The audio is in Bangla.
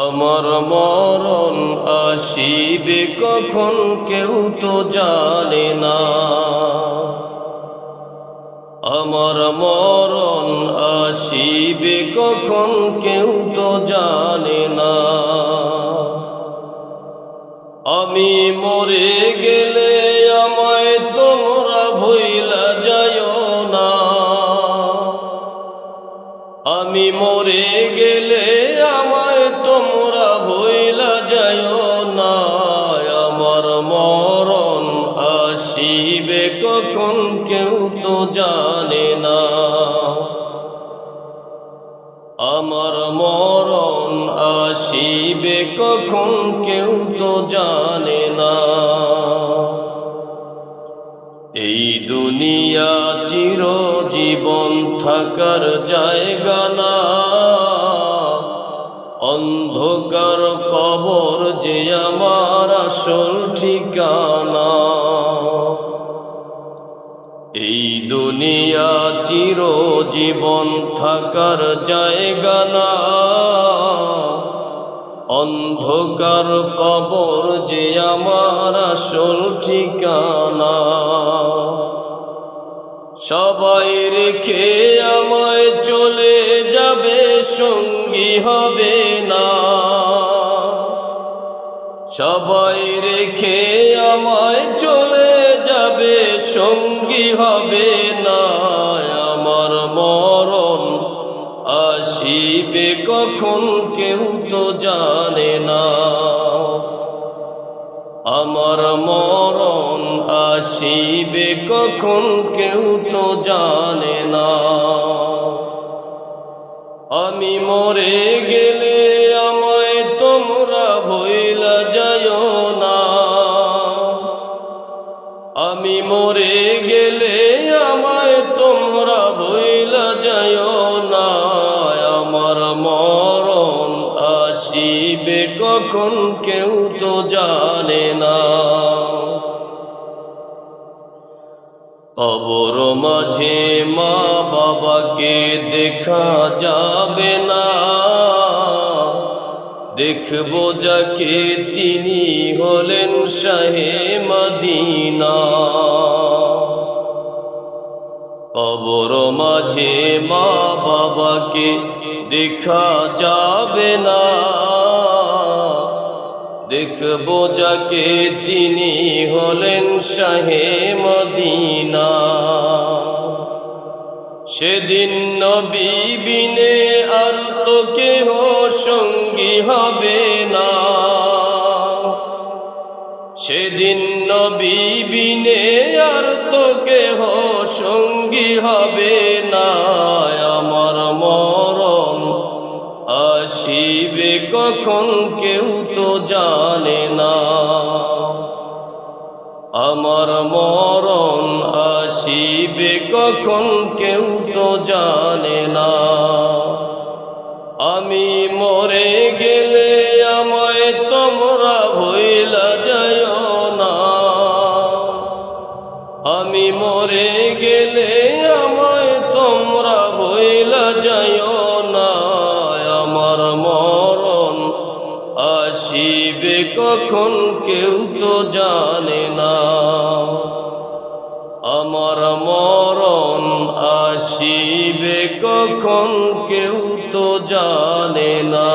আমার মরণ আসিবে কখন কেউ তো জানে না। আমার মরণ আসিবে কখন কেউ তো জানে না। আমি মরে গেলে আমায় তোমরা ভুইলা যাইও না। আমি মরে গেলে আমায় তোমরা ভুইলা যাইও না। আমার মরণ আসিবে কখন কেউ তো জানে না। আমার মরণ আসিবে কখন কেউ তো জানে না। এই দুনিয়া চিরজীবন থাকার জায়গা না, অন্ধকার কবর যে আমার আসল ঠিকানা। এই দুনিয়া চিরজীবন থাকার জায়গা না, অন্ধকার কবর যে আমার আসল ঠিকানা। সবাই রেখে আমায় চলে যাবে, সঙ্গী হবে না। সবাই রেখে আমায় চলে যাবে, সঙ্গী হবে না। আমার মরণ আসিবে কখন কেউ তো জানে না। আমার মরণ আসিবে কখন কেউ তো জানে না। আমি মরে গেলে আমায় তোমরা ভুইলা যাইও না। আমি মরে গেলে আমায় তোমরা ভুইলা যাইও না। আমার মরণ আসিবে কখন কেউ তো জানে না। কবর মাঝে মা বাবাকে দেখা যাবে না। দেখবো যাকে তিনি হলেন শাহে মদিনা। কবর মাঝে মা বাবাকে দেখা যাবে না। দেখবো যাকে তিনি হলেন শাহে মদিনা। সেদিন নবী বিনে আর তো কেহ সঙ্গী হবে না। সেদিন নবী বিনে আর তো কেহ সঙ্গী হবে না। আমার মরণ আসিবে কখন কেউ তো জানে না। আমার মরণ আসিবে কখন কেউ তো জানে না। আমি মরে গেলে আমায় তোমরা ভুইলা যাইও না। আমি মরে গেলে আমায় তোমরা ভুইলা যাইও না। আমার মরণ আসিবে কখন কেউ তো জানে না। আমার মরণ আসিবে কখন কেউ তো জানে না।